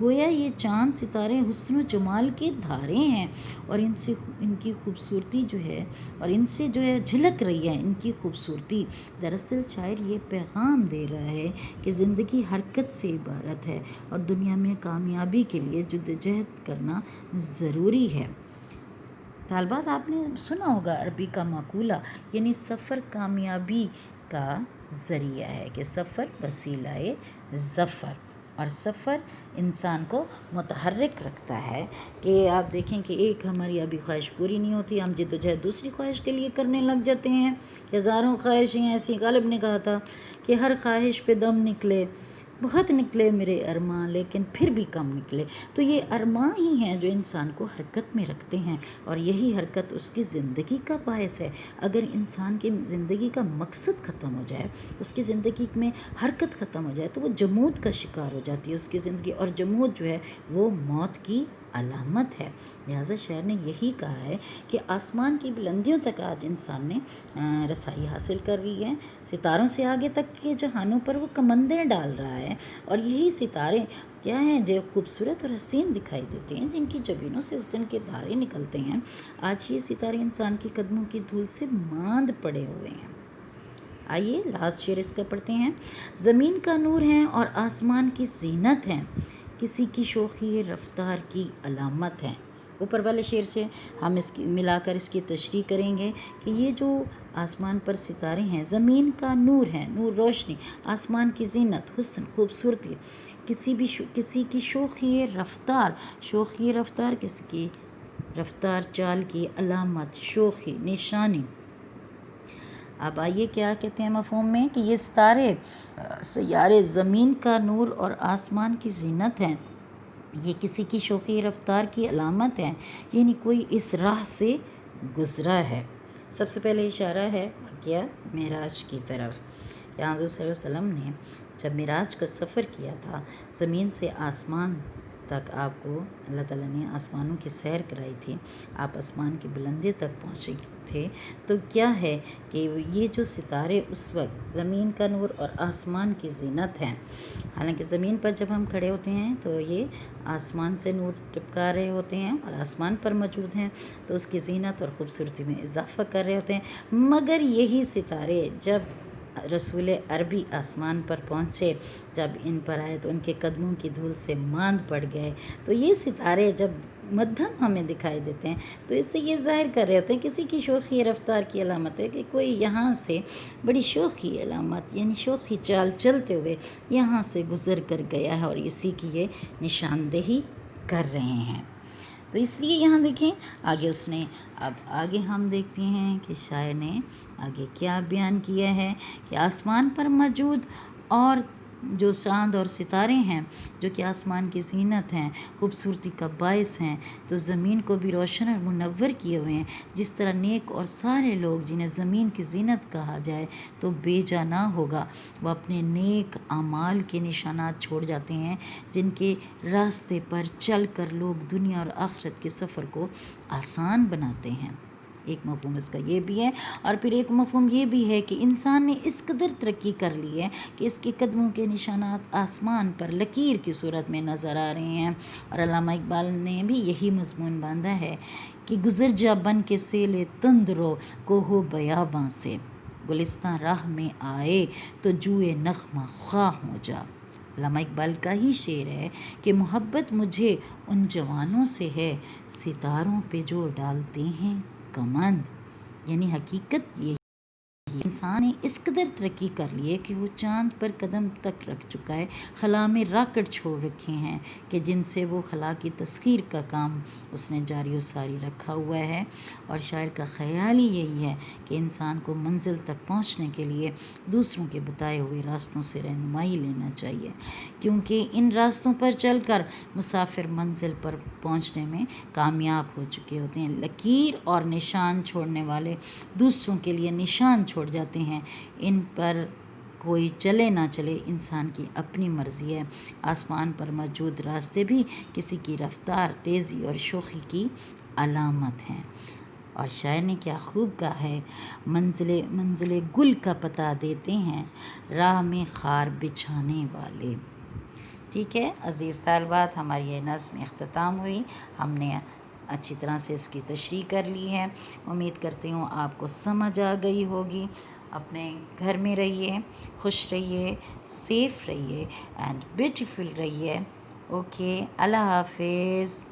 گویا یہ چاند ستارے حسن و جمال کے دھارے ہیں، اور ان کی خوبصورتی جو ہے، اور ان سے جو ہے جھلک رہی ہے ان کی خوبصورتی۔ دراصل شاعر یہ پیغام دے رہا ہے کہ زندگی حرکت سے عبارت ہے، اور دنیا میں کامیابی کے لیے جدوجہد کرنا ضروری ہے۔ طالبات، آپ نے سنا ہوگا عربی کا مقولہ، یعنی سفر کامیابی کا ذریعہ ہے، کہ سفر وسیلہ ظفر، اور سفر انسان کو متحرک رکھتا ہے۔ کہ آپ دیکھیں کہ ایک ہماری ابھی خواہش پوری نہیں ہوتی، ہم جد و جہد دوسری خواہش کے لیے کرنے لگ جاتے ہیں۔ ہزاروں خواہشیں ایسی، غالب نے کہا تھا کہ ہر خواہش پہ دم نکلے، بہت نکلے میرے ارماں لیکن پھر بھی کم نکلے۔ تو یہ ارماں ہی ہیں جو انسان کو حرکت میں رکھتے ہیں، اور یہی حرکت اس کی زندگی کا باعث ہے۔ اگر انسان کی زندگی کا مقصد ختم ہو جائے، اس کی زندگی میں حرکت ختم ہو جائے، تو وہ جمود کا شکار ہو جاتی ہے اس کی زندگی، اور جمود جو ہے وہ موت کی علامت ہے۔ لہٰذا شاعر نے یہی کہا ہے کہ آسمان کی بلندیوں تک آج انسان نے رسائی حاصل کر لی ہے، ستاروں سے آگے تک کے جہانوں پر وہ کمندیں ڈال رہا ہے، اور یہی ستارے کیا ہیں جو خوبصورت اور حسین دکھائی دیتے ہیں، جن کی جبینوں سے حسن کے دھارے نکلتے ہیں۔ آج یہ ستارے انسان کی قدموں کی دھول سے ماند پڑے ہوئے ہیں۔ آئیے لاسٹ شعر اس کا پڑھتے ہیں۔ زمین کا نور ہے اور آسمان کی زینت ہے، کسی کی شوخی رفتار کی علامت ہے۔ اوپر والے شعر سے ہم اس کی ملا کر اس کی تشریح کریں گے کہ یہ جو آسمان پر ستارے ہیں، زمین کا نور ہے، نور روشنی، آسمان کی زینت حسن خوبصورتی، کسی کی شوخی رفتار کسی کی رفتار چال کی علامت، شوخی نشانی۔ اب آئیے کیا کہتے ہیں مفہوم میں، کہ یہ ستارے سیارے زمین کا نور اور آسمان کی زینت ہیں، یہ کسی کی شوخی رفتار کی علامت ہے، یعنی کوئی اس راہ سے گزرا ہے۔ سب سے پہلے اشارہ ہے کیا معراج کی طرف۔ یہاں حضور صلی اللہ علیہ وسلم نے جب معراج کا سفر کیا تھا، زمین سے آسمان تک آپ کو اللہ تعالیٰ نے آسمانوں کی سیر کرائی تھی، آپ آسمان کی بلندی تک پہنچے تھے، تو کیا ہے کہ یہ جو ستارے اس وقت زمین کا نور اور آسمان کی زینت ہیں۔ حالانکہ زمین پر جب ہم کھڑے ہوتے ہیں تو یہ آسمان سے نور ٹپکا رہے ہوتے ہیں اور آسمان پر موجود ہیں، تو اس کی زینت اور خوبصورتی میں اضافہ کر رہے ہوتے ہیں۔ مگر یہی ستارے جب رسول عربی آسمان پر پہنچے، جب ان پر آئے تو ان کے قدموں کی دھول سے ماند پڑ گئے۔ تو یہ ستارے جب مدھم ہمیں دکھائی دیتے ہیں تو اس سے یہ ظاہر کر رہے ہوتے ہیں کسی کی شوخی رفتار کی علامت ہے، کہ کوئی یہاں سے بڑی شوخی علامت، یعنی شوخی چال چلتے ہوئے یہاں سے گزر کر گیا ہے، اور اسی کی یہ نشاندہی کر رہے ہیں۔ تو اس لیے یہاں دیکھیں آگے اس نے، اب آگے ہم دیکھتے ہیں کہ شاعر نے آگے کیا بیان کیا ہے، کہ آسمان پر موجود اور جو چاند اور ستارے ہیں، جو کہ آسمان کی زینت ہیں، خوبصورتی کا باعث ہیں، تو زمین کو بھی روشن اور منور کیے ہوئے ہیں۔ جس طرح نیک اور سارے لوگ جنہیں زمین کی زینت کہا جائے تو بے جا نہ ہوگا، وہ اپنے نیک اعمال کے نشانات چھوڑ جاتے ہیں، جن کے راستے پر چل کر لوگ دنیا اور آخرت کے سفر کو آسان بناتے ہیں۔ ایک مفہوم اس کا یہ بھی ہے، اور پھر ایک مفہوم یہ بھی ہے کہ انسان نے اس قدر ترقی کر لی ہے کہ اس کے قدموں کے نشانات آسمان پر لکیر کی صورت میں نظر آ رہے ہیں۔ اور علامہ اقبال نے بھی یہی مضمون باندھا ہے کہ گزر جا بن کے سیل تند رو کوہ بیاباں سے، گلستان راہ میں آئے تو جوئے نغمہ خواہ ہو جا۔ علامہ اقبال کا ہی شعر ہے کہ محبت مجھے ان جوانوں سے ہے، ستاروں پہ جو ڈالتے ہیں کمند۔ یعنی حقیقت یہ انسان نے اس قدر ترقی کر لی ہے کہ وہ چاند پر قدم تک رکھ چکا ہے، خلا میں راکٹ چھوڑ رکھے ہیں کہ جن سے وہ خلا کی تسخیر کا کام اس نے جاری و ساری رکھا ہوا ہے۔ اور شاعر کا خیال ہی یہی ہے کہ انسان کو منزل تک پہنچنے کے لیے دوسروں کے بتائے ہوئے راستوں سے رہنمائی لینا چاہیے، کیونکہ ان راستوں پر چل کر مسافر منزل پر پہنچنے میں کامیاب ہو چکے ہوتے ہیں۔ لکیر اور نشان چھوڑنے والے دوسروں کے لیے نشان چھوڑ جاتے ہیں، ان پر کوئی چلے نہ چلے انسان کی اپنی مرضی ہے۔ آسمان پر موجود راستے بھی کسی کی رفتار، تیزی اور شوخی کی علامت ہیں۔ اور شاعر نے کیا خوب کہا ہے، منزل گل کا پتہ دیتے ہیں راہ میں خار بچھانے والے۔ ٹھیک ہے عزیز طالبات، ہماری یہ نظم اختتام ہوئی. ہم نے اچھی طرح سے اس کی تشریح کر لی ہے. امید کرتی ہوں آپ کو سمجھ آ گئی ہوگی. اپنے گھر میں رہیے، خوش رہیے، سیف رہیے اینڈ بیوٹیفل رہیے. اوکے، اللہ حافظ.